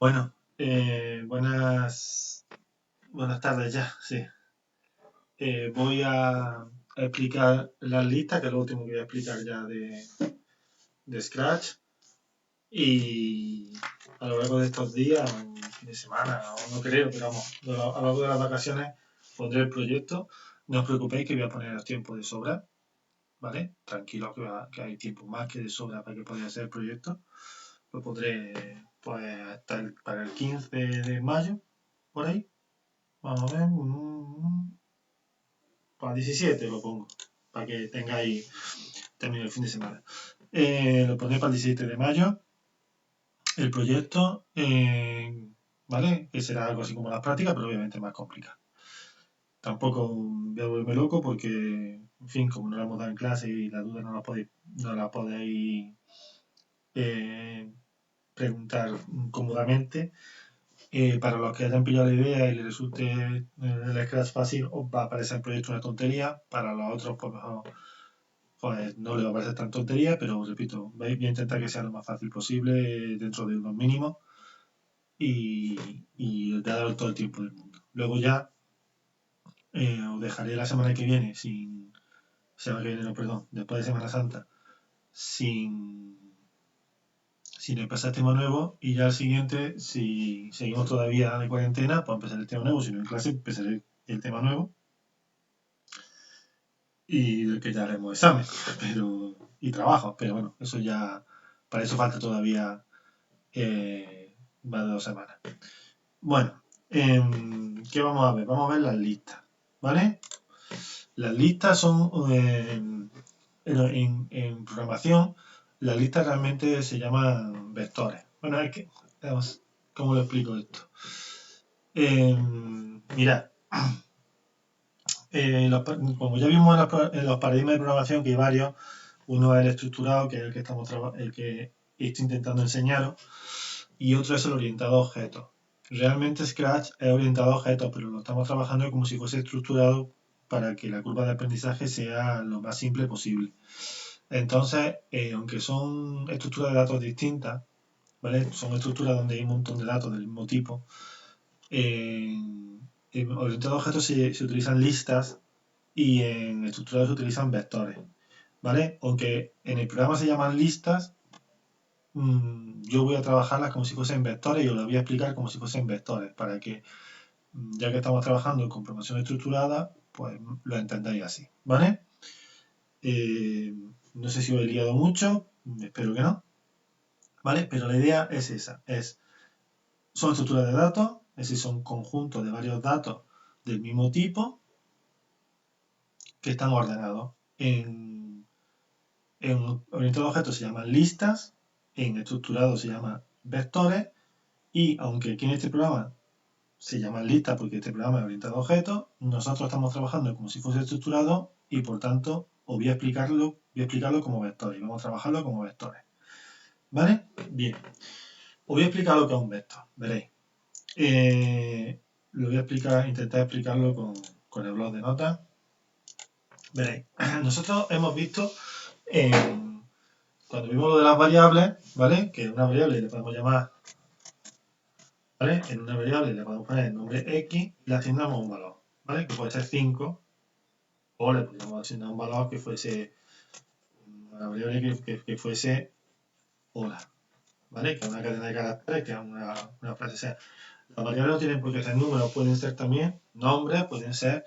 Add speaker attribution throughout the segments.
Speaker 1: Bueno, buenas tardes ya, sí. Voy a explicar las listas, que es lo último que voy a explicar ya de Scratch. Y a lo largo de estos días, un fin de semana, o no creo, pero vamos, a lo largo de las vacaciones pondré el proyecto. No os preocupéis que voy a poner el tiempo de sobra, ¿vale? Tranquilo que hay tiempo más que de sobra para que podáis hacer el proyecto. Lo pondré pues para el 15 de mayo, por ahí. Vamos a ver. Para 17 lo pongo. Para que tengáis termine el fin de semana. Lo pondré para el 17 de mayo. El proyecto, ¿vale? Que será algo así como las prácticas, pero obviamente más complicado. Tampoco voy a volverme loco porque, en fin, como no la hemos dado en clase y la duda no la podéis eh, preguntar cómodamente. Para los que hayan pillado la idea y les resulte el Scratch fácil, os va a parecer el proyecto una tontería. Para los otros, pues mejor, pues no les va a parecer tan tontería, pero repito, voy a intentar que sea lo más fácil posible dentro de unos mínimos y dar todo el tiempo del mundo. Luego ya os dejaré la semana que viene semana que viene, no, perdón, después de Semana Santa, sin empezar tema nuevo y ya al siguiente, si seguimos todavía de cuarentena, pues empezar el tema nuevo, si no en clase, empezaré el tema nuevo y del que ya haremos examen y trabajo, pero bueno, eso ya, para eso falta todavía más de 2 semanas. Bueno, ¿qué vamos a ver? Vamos a ver las listas, ¿vale? Las listas son, en programación, las listas realmente se llaman vectores. Bueno, vamos, ¿cómo lo explico esto? Mirad, como ya vimos en los paradigmas de programación que hay varios, uno es el estructurado, que es el que estoy intentando enseñaros, y otro es el orientado a objetos. Realmente Scratch es orientado a objetos, pero lo estamos trabajando como si fuese estructurado para que la curva de aprendizaje sea lo más simple posible. Entonces, aunque son estructuras de datos distintas, ¿vale? Son estructuras donde hay un montón de datos del mismo tipo. En orientado a objetos se utilizan listas y en estructurado se utilizan vectores, ¿vale? Aunque en el programa se llaman listas, yo voy a trabajarlas como si fuesen vectores y os las voy a explicar como si fuesen vectores, para que, ya que estamos trabajando con programación estructurada, pues lo entendáis así, ¿vale? Eh, no sé si os he liado mucho, espero que no, ¿vale? Pero la idea es esa, son estructuras de datos, es decir, son conjuntos de varios datos del mismo tipo que están ordenados. En orientado a objetos se llaman listas, en estructurado se llaman vectores, y aunque aquí en este programa se llaman listas porque este programa es orientado a objetos, nosotros estamos trabajando como si fuese estructurado y por tanto os voy a explicarlo como vectores, y vamos a trabajarlo como vectores. ¿Vale? Bien. Os voy a explicar lo que es un vector, veréis. Lo voy a intentar explicarlo con el blog de notas. Veréis, nosotros hemos visto cuando vimos lo de las variables, ¿vale? Que una variable le podemos llamar, ¿vale? En una variable le podemos poner el nombre X y le asignamos un valor, ¿vale? Que puede ser 5, o le podemos asignar un valor que fuese una variable que fuese hola, ¿vale? Que es una cadena de caracteres, que es una frase. O sea, las variables no tienen por qué ser números, pueden ser también nombres, pueden ser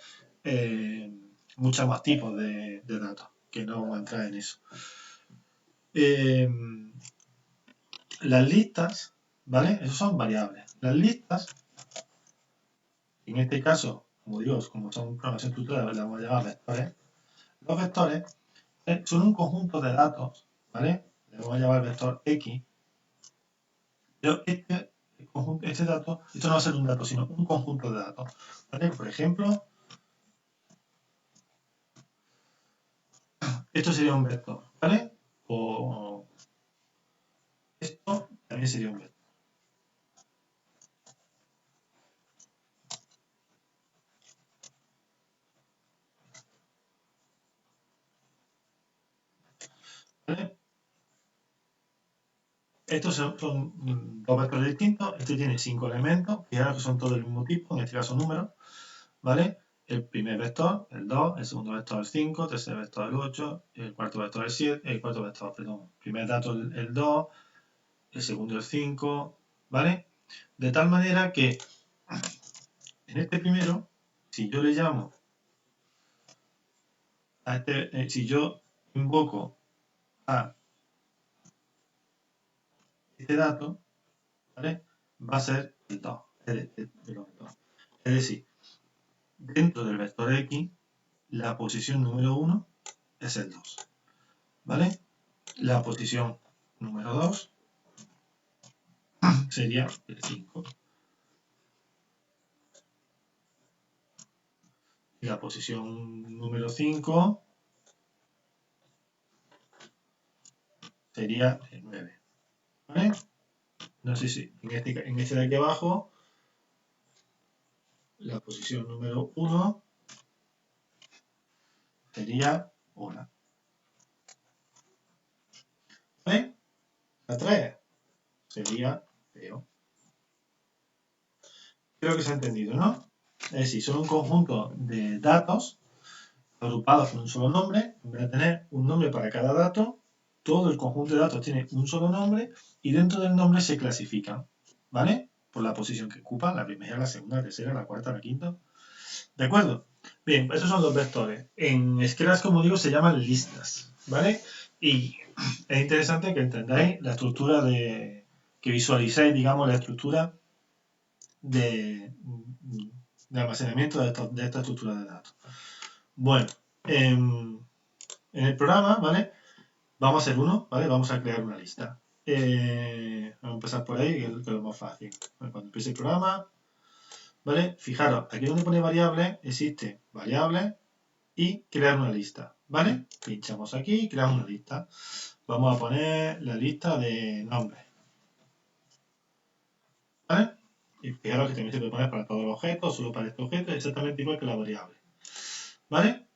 Speaker 1: muchos más tipos de datos, que no vamos a entrar en eso. Eh, las listas, ¿vale? Esas son variables. Las listas, en este caso, como digo, como son programación estructurada, las vamos a llamar vectores. Los vectores son un conjunto de datos, ¿vale? Le vamos a llamar vector X. Pero este dato, esto no va a ser un dato, sino un conjunto de datos. ¿Vale? Por ejemplo, esto sería un vector, ¿vale? O esto también sería un vector. ¿Vale? estos son dos vectores distintos. Este tiene 5 elementos. Fijaros que son todos del mismo tipo, en este caso números, ¿vale? El primer vector, el 2, el segundo vector, el 5, el tercer vector, el 8, el cuarto vector, el 7, el cuarto vector, perdón, primer dato, el 2, el segundo, el 5, ¿vale? De tal manera que en este primero, si yo le llamo a este, si yo invoco a este dato, ¿vale? Va a ser el 2, es decir, dentro del vector X, la posición número 1 es el 2, ¿vale? La posición número 2 sería el 5. Y la posición número 5 sería el 9. ¿Vale? No sé si en este de aquí abajo, la posición número 1 sería 1. ¿Vale? La 3 sería 0. Creo que se ha entendido, ¿no? Es decir, son un conjunto de datos agrupados con un solo nombre. En vez de tener un nombre para cada dato, todo el conjunto de datos tiene un solo nombre y dentro del nombre se clasifican, ¿vale? Por la posición que ocupan, la primera, la segunda, la tercera, la cuarta, la quinta. ¿De acuerdo? Bien, esos son los vectores. En Scratch, como digo, se llaman listas, ¿vale? Y es interesante que entendáis la estructura que visualicéis, digamos, la estructura de almacenamiento de esta estructura de datos. Bueno, en el programa, ¿vale? Vamos a hacer uno, ¿vale? Vamos a crear una lista. Vamos a empezar por ahí, que es lo más fácil. Cuando empiece el programa, ¿vale? Fijaros, aquí donde pone variable, existe variable y crear una lista, ¿vale? Pinchamos aquí y creamos una lista. Vamos a poner la lista de nombres, ¿vale? Y fijaros que también se puede poner para todos los objetos, solo para este objeto, exactamente igual que la variable, ¿vale?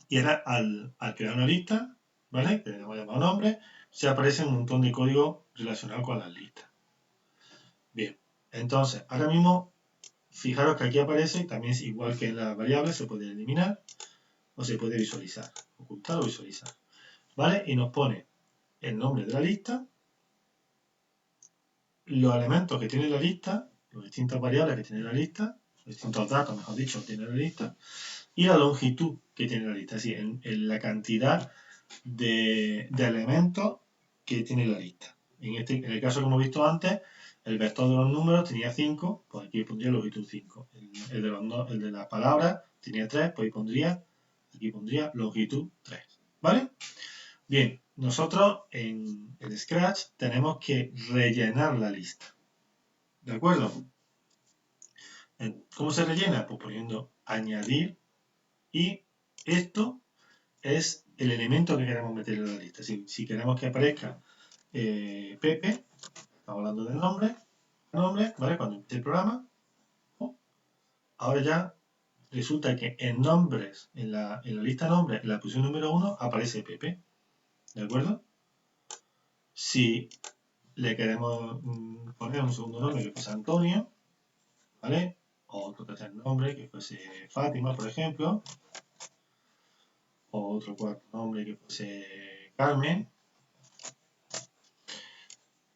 Speaker 1: Y ahora al crear una lista, ¿vale? Que le hemos llamado nombre, se aparece un montón de código relacionado con las listas. Bien, entonces, ahora mismo, fijaros que aquí aparece, también es igual que en la variable, se puede eliminar o se puede visualizar, ocultar o visualizar, ¿vale? Y nos pone el nombre de la lista, los elementos que tiene la lista, las distintas variables que tiene la lista, los distintos datos, mejor dicho, que tiene la lista, y la longitud que tiene la lista, es decir, en la cantidad de elementos que tiene la lista. En el caso que hemos visto antes, el vector de los números tenía 5, pues aquí pondría longitud 5. El de las palabras tenía 3, pues aquí pondría longitud 3. ¿Vale? Bien, nosotros en el Scratch tenemos que rellenar la lista. ¿De acuerdo? ¿Cómo se rellena? Pues poniendo añadir y esto es el elemento que queremos meter en la lista. Si queremos que aparezca Pepe, estamos hablando del nombre, ¿vale? Cuando empiece el programa, ahora ya resulta que en nombres, en la lista nombres, en la posición número 1, aparece Pepe, ¿de acuerdo? Si le queremos poner un segundo nombre que fuese Antonio, ¿vale? O otro tercer nombre que fuese Fátima, por ejemplo, o otro cuarto nombre que fuese Carmen,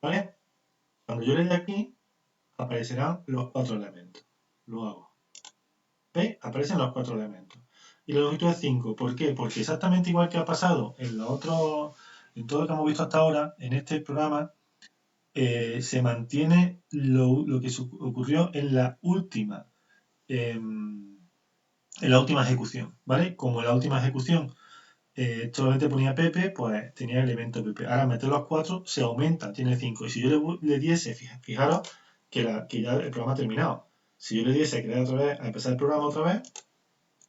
Speaker 1: ¿vale? Cuando yo le dé aquí, aparecerán los 4 elementos. Lo hago. ¿Veis? Aparecen los 4 elementos. Y la longitud es 5. ¿Por qué? Porque exactamente igual que ha pasado en todo lo que hemos visto hasta ahora, en este programa, se mantiene lo que ocurrió en la última ejecución, ¿vale? Como en la última ejecución solamente ponía Pepe, pues tenía el elemento Pepe. Ahora meter los 4 se aumenta, tiene 5. Y si yo le diese, fijaros que ya el programa ha terminado. Si yo le diese a crear otra vez, a empezar el programa otra vez,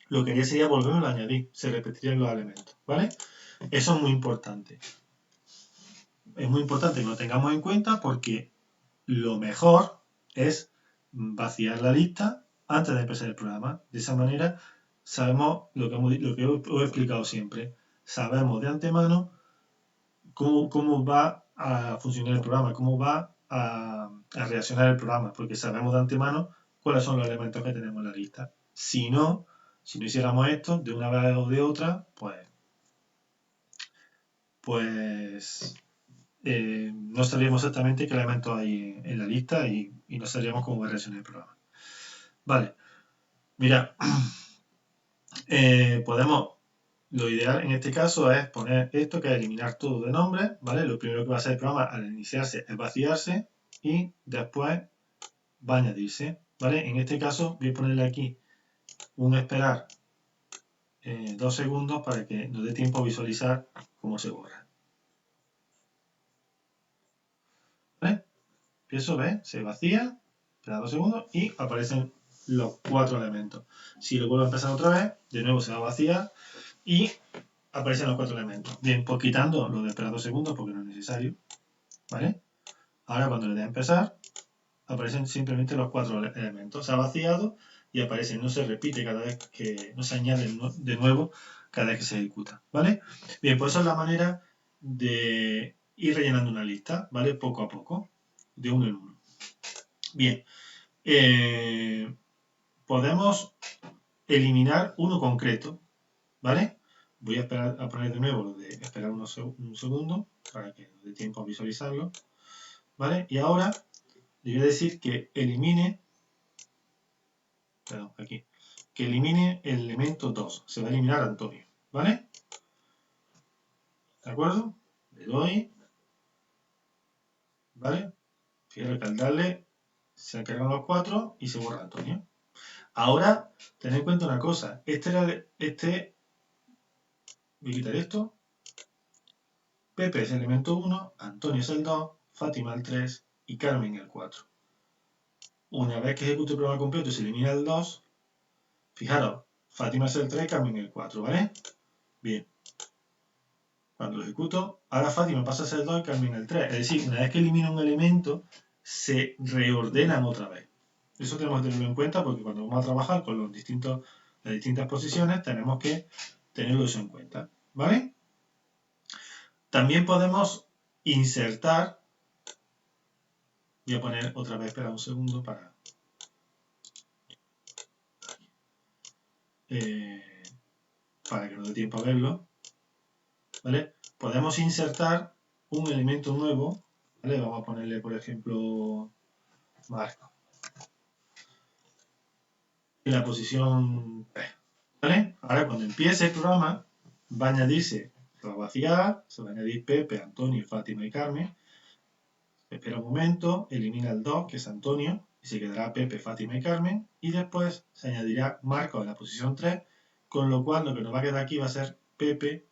Speaker 1: lo que haría sería volverlo a añadir, se repetirían los elementos, ¿vale? Eso es muy importante. Es muy importante que lo tengamos en cuenta porque lo mejor es vaciar la lista antes de empezar el programa. De esa manera sabemos lo que os he explicado siempre. Sabemos de antemano cómo va a funcionar el programa, cómo va a reaccionar el programa, porque sabemos de antemano cuáles son los elementos que tenemos en la lista. Si no hiciéramos esto de una vez o de otra, pues no sabríamos exactamente qué elementos hay en la lista y no sabríamos cómo va a reaccionar el programa. Vale, mira, lo ideal en este caso es poner esto, que es eliminar todo de nombre, ¿vale? Lo primero que va a hacer el programa al iniciarse es vaciarse y después va a añadirse, ¿vale? En este caso voy a ponerle aquí un esperar 2 segundos para que nos dé tiempo a visualizar cómo se borra. ¿Vale? Empiezo, ¿ves? Se vacía, espera 2 segundos y aparecen los 4 elementos. Si lo vuelvo a empezar otra vez, de nuevo se va a vaciar y aparecen los 4 elementos. Bien, pues quitando lo de esperar 2 segundos porque no es necesario, ¿vale? Ahora cuando le dé a empezar, aparecen simplemente los 4 elementos. Se ha vaciado y aparece, no se repite cada vez que, no se añade de nuevo cada vez que se ejecuta, ¿vale? Bien, pues esa es la manera de ir rellenando una lista, ¿vale? Poco a poco, de uno en uno. Bien, podemos eliminar uno concreto, ¿vale? Voy a esperar a poner de nuevo lo de esperar un segundo para que nos dé tiempo a visualizarlo, ¿vale? Y ahora le voy a decir que elimine, perdón, aquí, que elimine el elemento 2. Se va a eliminar Antonio, ¿vale? ¿De acuerdo? Le doy, ¿vale? Fíjate que al darle se cargan los 4 y se borra Antonio. Ahora, tened en cuenta una cosa. Voy a quitar esto. Pepe es el elemento 1, Antonio es el 2, Fátima el 3 y Carmen el 4. Una vez que ejecute el programa completo y se elimina el 2, fijaros, Fátima es el 3, Carmen el 4, ¿vale? Bien. Cuando lo ejecuto, ahora Fátima pasa a ser el 2 y Carmen el 3. Es decir, una vez que elimino un elemento, se reordenan otra vez. Eso tenemos que tenerlo en cuenta porque cuando vamos a trabajar con las distintas posiciones, tenemos que tenerlo eso en cuenta, ¿vale? También podemos insertar. Voy a poner otra vez, espera un segundo para que nos dé tiempo a verlo, ¿vale? Podemos insertar un elemento nuevo, ¿vale? Vamos a ponerle, por ejemplo, marco. En la posición 3, ¿vale? Ahora cuando empiece el programa, va a añadirse, se va a vaciar, se va a añadir Pepe, Antonio, Fátima y Carmen. Espera un momento, elimina el 2, que es Antonio, y se quedará Pepe, Fátima y Carmen, y después se añadirá Marcos en la posición 3, con lo cual lo que nos va a quedar aquí va a ser Pepe,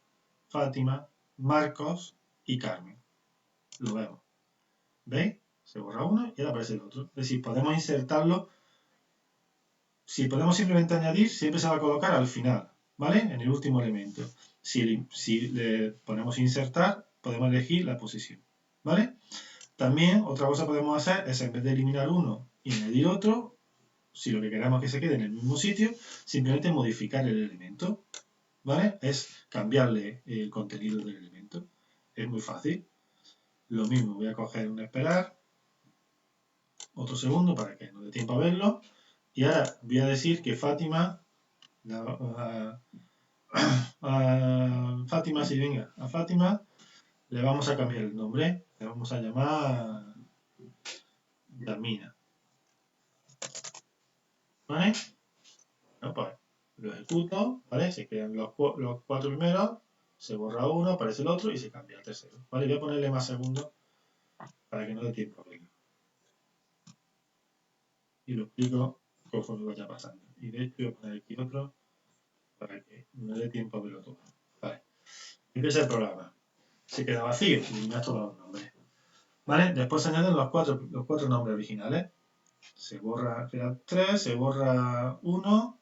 Speaker 1: Fátima, Marcos y Carmen. Lo vemos. ¿Veis? Se borra uno y ahora aparece el otro. Es decir, podemos insertarlo. Si podemos simplemente añadir, siempre se va a colocar al final, ¿vale? En el último elemento. Si le ponemos insertar, podemos elegir la posición, ¿vale? También otra cosa que podemos hacer es, en vez de eliminar uno y añadir otro, si lo que queremos es que se quede en el mismo sitio, simplemente modificar el elemento, ¿vale? Es cambiarle el contenido del elemento. Es muy fácil. Lo mismo, voy a coger un esperar, otro segundo para que nos dé tiempo a verlo, y ahora voy a decir que Fátima, Fátima, sí, venga, a Fátima le vamos a cambiar el nombre, le vamos a llamar Yasmina, ¿vale? No, pues lo ejecuto, ¿vale? Se quedan los 4 primeros, se borra uno, aparece el otro y se cambia el tercero, ¿vale? Voy a ponerle más segundos para que no dé tiempo a verlo. Y lo explico conforme vaya pasando. Y de hecho voy a poner aquí otro para que no dé tiempo a verlo todo. Vale. Empieza el programa. Se queda vacío, eliminas todos los nombres. ¿Vale? Después se añaden los cuatro nombres originales. Se borra, queda 3, se borra 1,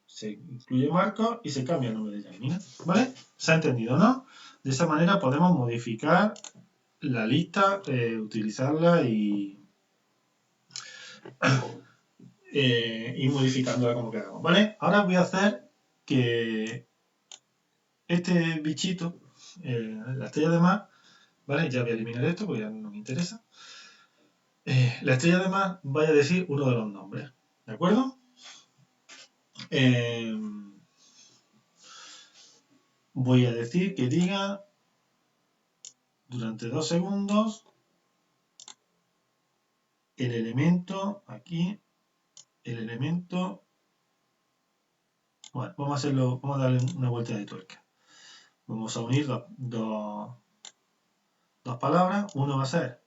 Speaker 1: se incluye Marcos y se cambia el nombre de Yasmina. ¿Vale? ¿Se ha entendido, no? De esa manera podemos modificar la lista, utilizarla y ir modificándola como queramos. ¿Vale? Ahora voy a hacer que este bichito, la estrella de mar, ¿vale? Ya voy a eliminar esto porque ya no me interesa. La estrella además vaya a decir uno de los nombres, ¿de acuerdo? Voy a decir que diga durante 2 segundos el elemento aquí, el elemento. Bueno, vamos a hacerlo, vamos a darle una vuelta de tuerca. Vamos a unir dos palabras. Uno va a ser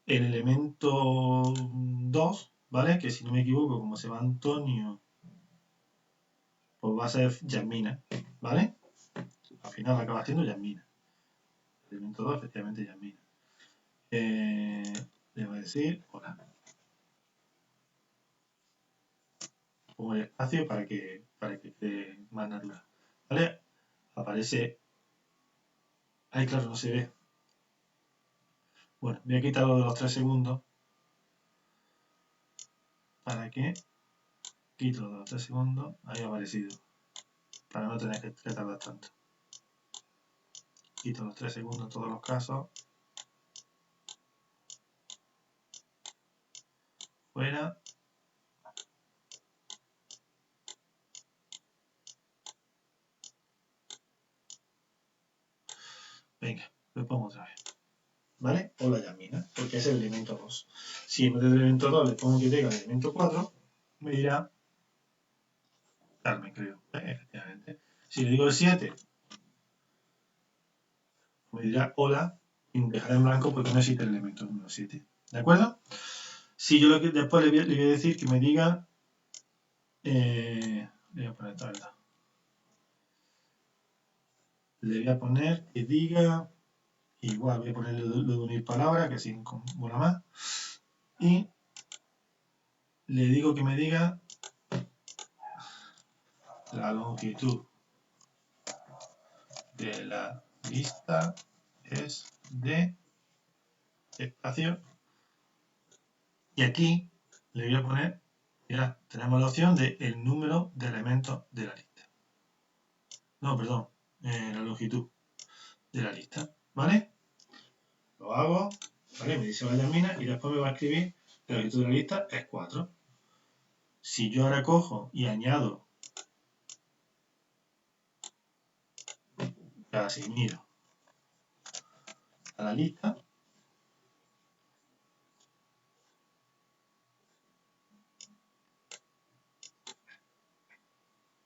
Speaker 1: el elemento 2, ¿vale? Que si no me equivoco, como se llama Antonio, pues va a ser Yasmina, ¿vale? Al final acaba siendo Yasmina. El elemento 2, efectivamente, Yasmina. Le voy a decir hola. Pongo el espacio para que quede más natural. ¿Vale? Aparece. Ahí, claro, no se ve. Bueno, voy a quitarlo de los 3 segundos. ¿Para qué? Quito los 3 segundos. Ahí ha aparecido. Para no tener que tardar tanto. Quito los 3 segundos en todos los casos. Fuera. Venga, lo pongo otra vez. ¿Vale? O la Yasmina, porque es el elemento 2. Si en vez del elemento 2 le pongo que tenga el elemento 4, me dirá Carmen, creo. Efectivamente. Si le digo el 7, me dirá hola y me dejará en blanco porque no existe el elemento número 7. ¿De acuerdo? Si yo después le voy a decir que me diga. Le voy a poner esta verdad. Le voy a poner que diga. Igual voy a ponerle lo de unir palabras, que así mola más. Y le digo que me diga la longitud de la lista es de espacio. Y aquí le voy a poner, mirad, tenemos la opción de el número de elementos de la lista. No, perdón, la longitud de la lista, ¿vale? Lo hago, ¿vale? Me dice la Yasmina y después me va a escribir que la longitud de la lista es 4. Si yo ahora cojo y añado Casimiro a la lista,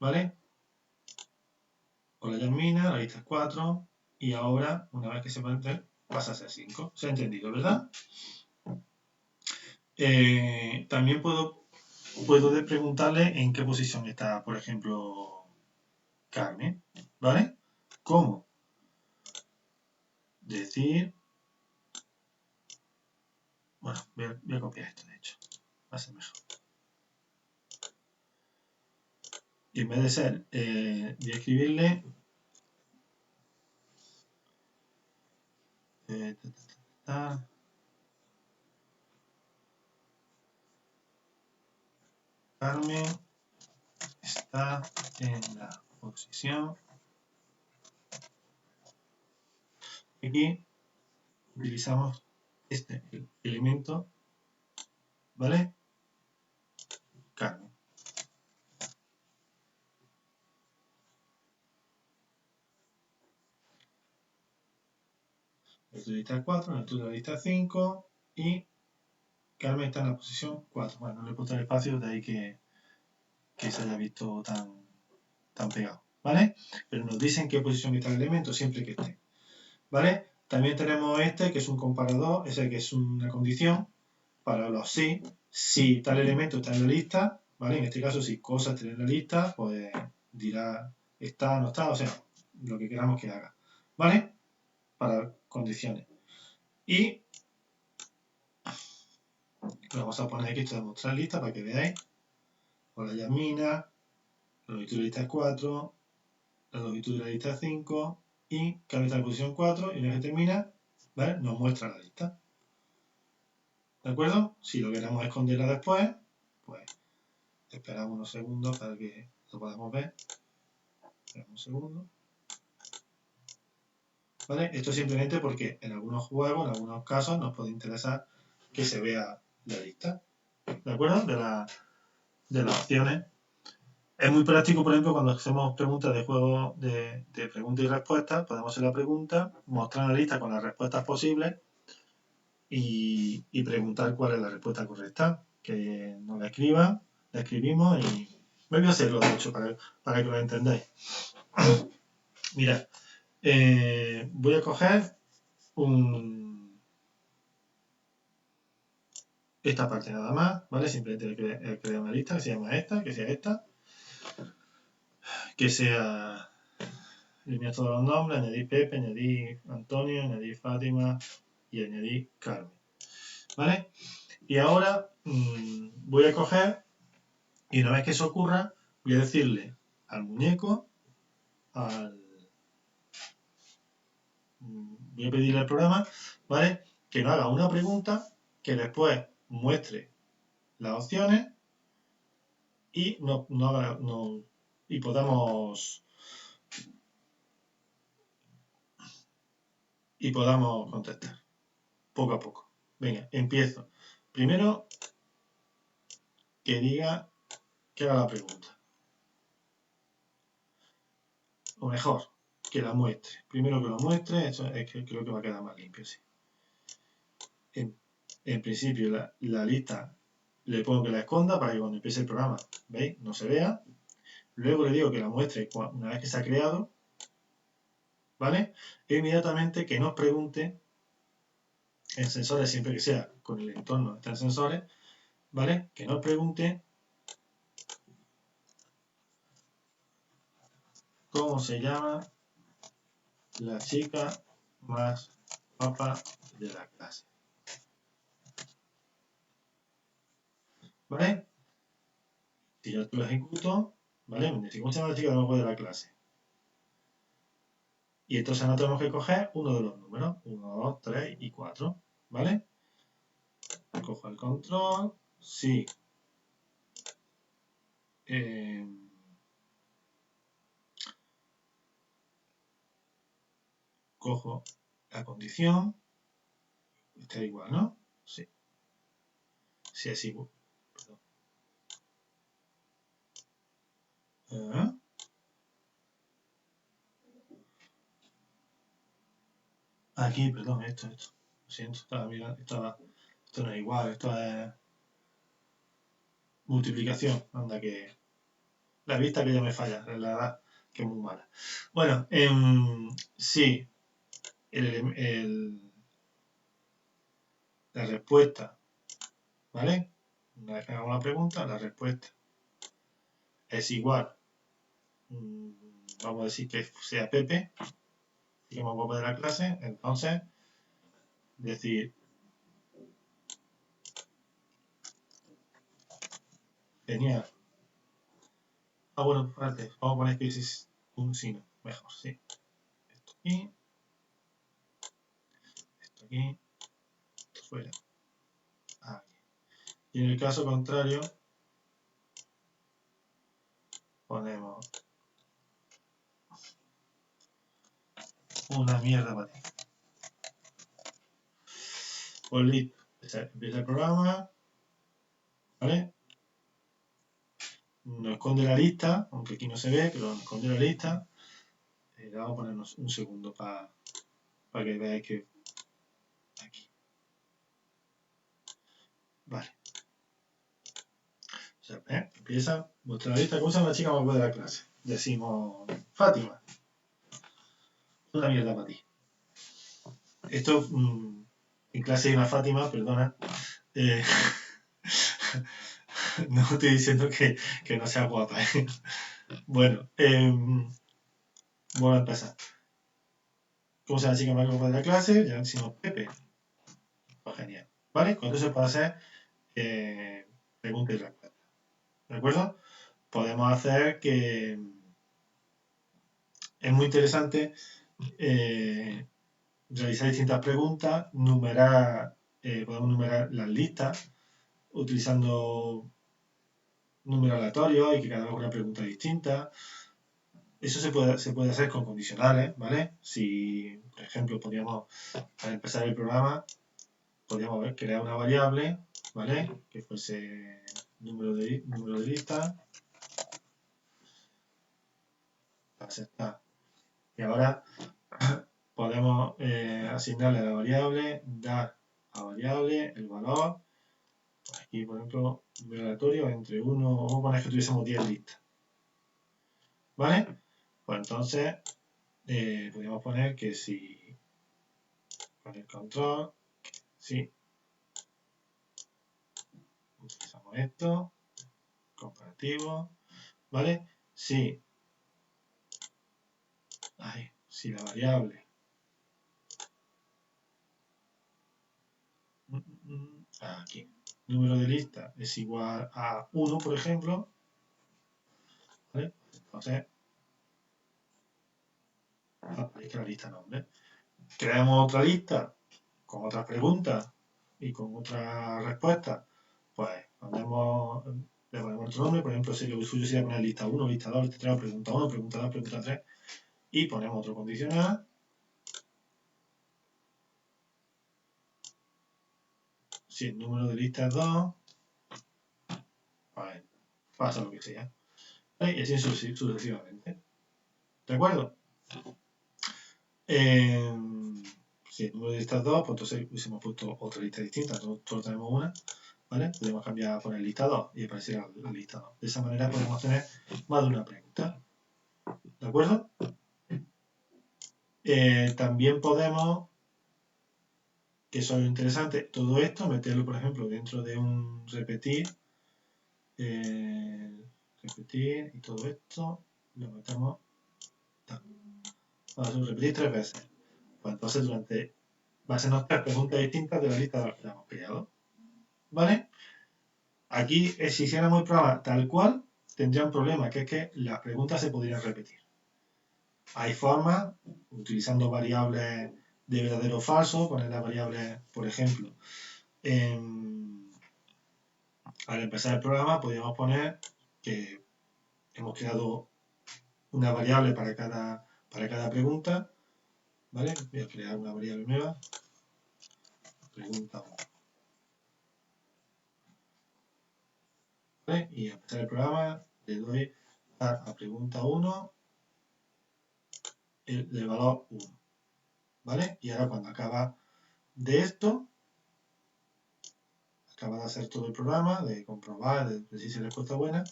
Speaker 1: ¿vale? Con la Yasmina, la lista es 4 y ahora, una vez que se puede entrar, pasa a ser 5. ¿Se ha entendido, verdad? También puedo preguntarle en qué posición está, por ejemplo, Carmen, ¿vale? ¿Cómo? Decir, bueno, voy a copiar esto, de hecho, va a ser mejor. Y en vez de ser, voy a escribirle Carmen está en la posición. Aquí utilizamos este elemento, ¿vale? Carmen. La lista 4, la lista 5 y Carmen está en la posición 4. Bueno, no le he puesto el espacio, de ahí que se haya visto tan pegado, ¿vale? Pero nos dicen qué posición está el elemento siempre que esté, ¿vale? También tenemos este que es un comparador, ese que es una condición para los sí. Si tal elemento está en la lista, ¿vale? En este caso, si cosa está en la lista, pues dirá está, no está, o sea, lo que queramos que haga, ¿vale? Para condiciones. Y lo vamos a poner aquí, esto de mostrar lista para que veáis. Con la Yasmina, la longitud de la lista es 4, la longitud de la lista es 5 y Carmen está en la posición 4 y una vez que termina, ¿vale? Nos muestra la lista. ¿De acuerdo? Si lo queremos esconderla después, pues esperamos unos segundos para que lo podamos ver. Esperamos un segundo. ¿vale? Esto simplemente porque en algunos juegos, en algunos casos, nos puede interesar que se vea la lista, ¿de acuerdo? De las opciones. Es muy práctico, por ejemplo, cuando hacemos preguntas de juego de preguntas y respuestas, podemos hacer la pregunta, mostrar la lista con las respuestas posibles y preguntar cuál es la respuesta correcta. Que nos la escriban, la escribimos y voy a hacerlo, de hecho, para que lo entendáis. Mira, voy a coger esta parte nada más, ¿vale? Simplemente crear una lista que se llama esta, que sea esta, que sea eliminar todos los nombres, añadir Pepe, añadir Antonio, añadir Fátima y añadir Carmen, ¿vale? Y ahora voy a coger y una vez que eso ocurra, voy a decirle al muñeco, voy a pedirle al programa, ¿vale? Que nos haga una pregunta, que después muestre las opciones y y podamos contestar poco a poco. Venga, empiezo. Primero, que diga que haga la pregunta. O mejor, que la muestre. Primero que lo muestre, eso es que creo que va a quedar más limpio, sí. En principio, la lista le pongo que la esconda para que cuando empiece el programa, ¿veis? No se vea. Luego le digo que la muestre una vez que se ha creado, ¿vale? E inmediatamente que nos pregunte en sensores, siempre que sea con el entorno de sensores, ¿vale? Que nos pregunte cómo se llama la chica más guapa de la clase. ¿Vale? Si yo lo ejecuto, ¿vale? Me dice, ¿cómo se llama la chica más guapa de la clase? Y entonces ahora tenemos que coger uno de los números, 1, 2, 3 y 4, ¿vale? Cojo el control, sí. Cojo la condición, está igual, ¿no? Sí. Sí, es igual. Perdón. Aquí, perdón, esto. Lo siento, estaba mirando, esto no es igual, esto es multiplicación. Anda que la vista que ya me falla, la edad que es muy mala. Bueno, sí, la respuesta, ¿vale? Una vez que hagamos la pregunta, la respuesta es igual. Vamos a decir que sea Pepe, que es más guapo de la clase, entonces decir genial. Bueno, espérate, vamos a poner que es un signo, mejor, sí. Esto aquí, esto fuera, aquí. Y en el caso contrario, ponemos una mierda para ti. Pues listo, empieza el programa, ¿vale? Nos esconde la lista, aunque aquí no se ve, pero nos esconde la lista. Le vamos a ponernos un segundo para que veáis que aquí. Vale. O sea, empieza vuestra lista. ¿Cómo se llama la chica más buena de la clase? Decimos Fátima. Una mierda para ti. Esto, en clase hay una Fátima, perdona. No estoy diciendo que no sea guapa. Bueno, voy a empezar. ¿Cómo se llama la chica más guapa de la clase? Ya decimos Pepe. Pues genial. ¿Vale? Con eso se puede hacer pregunta y respuesta. ¿De acuerdo? Podemos hacer que es muy interesante realizar distintas preguntas, podemos numerar las listas utilizando números aleatorios y que cada vez una pregunta distinta. eso se puede hacer con condicionales, ¿vale? Si, por ejemplo, podríamos, al empezar el programa, podríamos crear una variable, ¿vale? Que fuese número de lista. Aceptar. Y ahora podemos asignarle a la variable, dar a variable el valor. Aquí, por ejemplo, número aleatorio entre 1, vamos a poner que tuviésemos 10 listas. ¿Vale? Pues entonces, podríamos poner que si, con el control, si utilizamos esto, comparativo, ¿vale? Si la variable aquí, número de lista es igual a 1, por ejemplo, ¿vale? Entonces, aparece la lista nombre. Creamos otra lista con otras preguntas y con otras respuestas. Pues le ponemos otro nombre, por ejemplo, si lo suyo sería poner lista 1, lista 2, lista 3, pregunta 1, pregunta 2, pregunta 3, y ponemos otro condicional. Si el número de lista es 2, pues pasa lo que sea. Y así sucesivamente. ¿De acuerdo? Si el número de lista es 2, pues entonces hubiésemos puesto otra lista distinta, solo tenemos una. ¿Vale? Podemos cambiar a poner lista 2 y aparecerá la lista 2. De esa manera podemos tener más de una pregunta. ¿De acuerdo? También podemos, que eso es lo interesante, todo esto, meterlo, por ejemplo, dentro de un repetir. Repetir y todo esto lo metemos. Vamos a repetir 3 veces. Pues entonces va a ser 3 preguntas distintas de la lista de las que hemos creado. ¿Vale? Aquí, si hiciéramos el programa tal cual, tendría un problema, que es que las preguntas se podrían repetir. Hay formas, utilizando variables de verdadero o falso, poner las variables, por ejemplo, al empezar el programa podríamos poner que hemos creado una variable para cada pregunta, ¿vale? Voy a crear una variable nueva, pregunta 1. ¿Vale? Y al empezar el programa le doy a pregunta 1 el valor 1. ¿Vale? Y ahora cuando acaba de esto, acaba de hacer todo el programa, de comprobar, de decir si la respuesta es buena,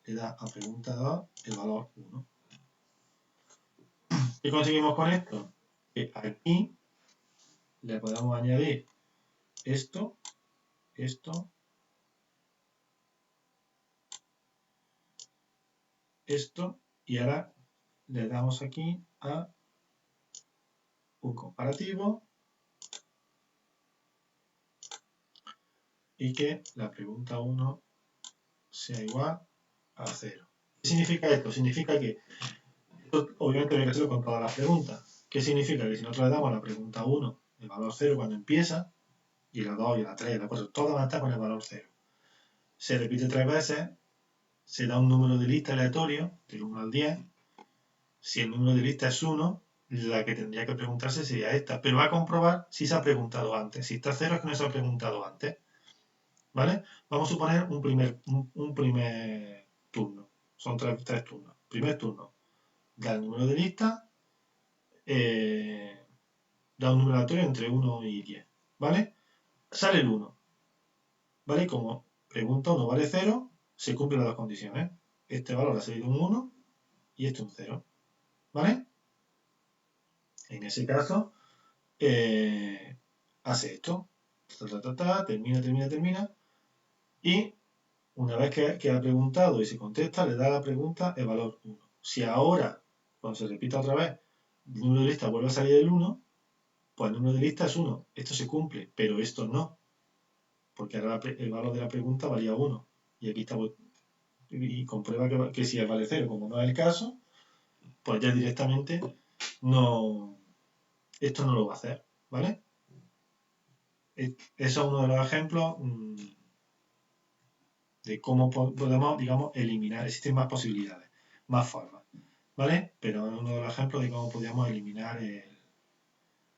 Speaker 1: le da a pregunta 2 el valor 1. ¿Qué conseguimos con esto? Que aquí le podemos añadir esto, esto, esto, y ahora le damos aquí a un comparativo y que la pregunta 1 sea igual a 0. ¿Qué significa esto? Significa que esto obviamente hay que hacerlo con todas las preguntas. ¿Qué significa? Que si nosotros le damos a la pregunta 1 el valor 0 cuando empieza, y la 2 y la 3 y la 4, todas van a estar con el valor 0. Se repite 3 veces, se da un número de lista aleatorio, del 1 al 10. Si el número de lista es 1, la que tendría que preguntarse sería esta, pero va a comprobar si se ha preguntado antes. Si está 0 es que no se ha preguntado antes. ¿Vale? Vamos a suponer un primer turno. Son tres turnos. Primer turno, da el número de lista, da un número aleatorio entre 1 y 10. ¿Vale? Sale el 1. ¿Vale? Como pregunta 1 vale 0, se cumplen las dos condiciones. Este valor ha salido un 1 y este un 0. ¿Vale? En ese caso, hace esto. Termina. Y una vez que ha preguntado y se contesta, le da a la pregunta el valor 1. Si ahora, cuando se repita otra vez, el número de lista vuelve a salir el 1, pues el número de lista es 1. Esto se cumple, pero esto no. Porque ahora el valor de la pregunta valía 1. Y aquí está, y comprueba que si vale 0, como no es el caso, pues ya directamente esto no lo va a hacer. ¿Vale? Eso es uno de los ejemplos de cómo podemos, digamos, eliminar. Existen más posibilidades, más formas. ¿vale? Pero es uno de los ejemplos de cómo podíamos eliminar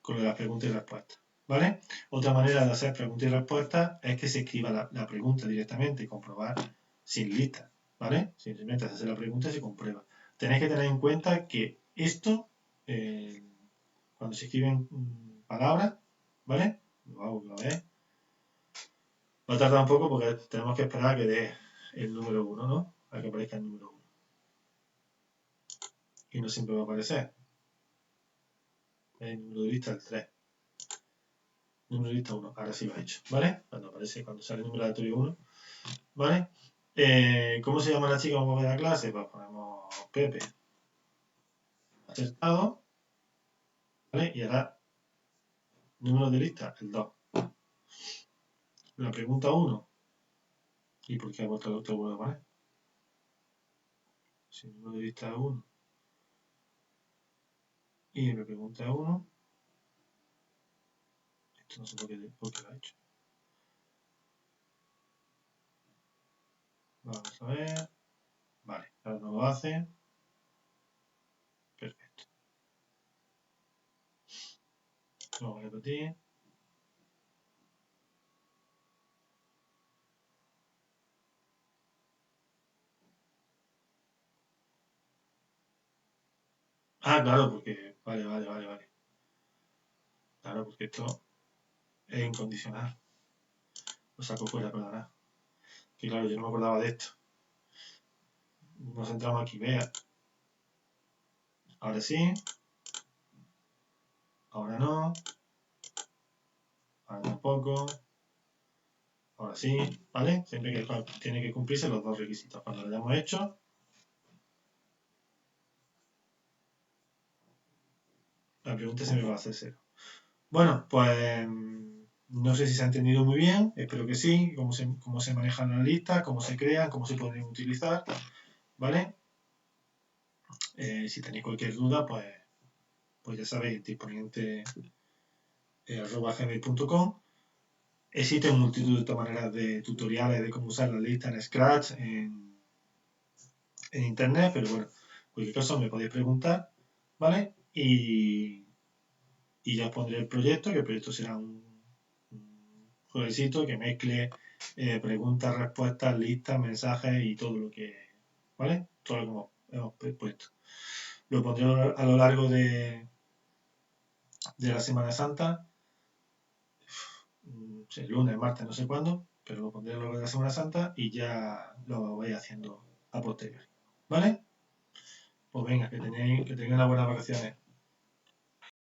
Speaker 1: con las preguntas y respuestas, ¿vale? Otra manera de hacer preguntas y respuestas es que se escriba la pregunta directamente y comprobar sin lista, ¿vale? Simplemente hacerse la pregunta y se comprueba. Tenéis que tener en cuenta que esto, cuando se escriben palabras, ¿vale? Lo veis. Va a tardar un poco porque tenemos que esperar a que dé el número 1, ¿no? A que aparezca el número 1. Y no siempre va a aparecer. El número de lista es el 3. Número de lista 1. Ahora sí lo ha hecho, ¿vale? Cuando sale el número aleatorio 1, ¿vale? ¿Cómo se llama la chica? Vamos a ver la clase. Pues ponemos Pepe. Acertado. ¿Vale? Y ahora, número de lista, el 2. La pregunta 1. ¿Y por qué ha vuelto te vuelvo a poner? Si el número de lista es 1. Y la pregunta es 1. Esto no sé por qué lo ha hecho. Vamos a ver. Vale, ahora no lo hace. Perfecto. Vamos a repetir. Ah, claro, porque. Vale. Claro, porque esto es incondicional. Lo saco fuera, perdonad. Que claro, yo no me acordaba de esto. Nos centramos aquí, vea. Ahora sí. Ahora no. Ahora tampoco. Ahora sí. ¿Vale? Siempre que tiene que cumplirse los dos requisitos. Cuando lo hayamos hecho, la pregunta se me va a hacer cero. Bueno, pues no sé si se ha entendido muy bien, espero que sí, cómo se manejan las listas, cómo se crean, cómo se pueden utilizar, ¿vale? Si tenéis cualquier duda, pues ya sabéis, disponiente @gmail.com. Existen multitud de maneras de tutoriales de cómo usar la lista en Scratch en internet, pero bueno, cualquier cosa me podéis preguntar, ¿vale? Y ya os pondré el proyecto, que el proyecto será un jueguecito que mezcle preguntas, respuestas, listas, mensajes y todo lo que, ¿vale? Todo lo que hemos puesto. Lo pondré a lo largo de la Semana Santa, el lunes, martes, no sé cuándo, pero lo pondré a lo largo de la Semana Santa y ya lo voy haciendo a posteriori, ¿vale? Pues venga, que tengáis unas buenas vacaciones.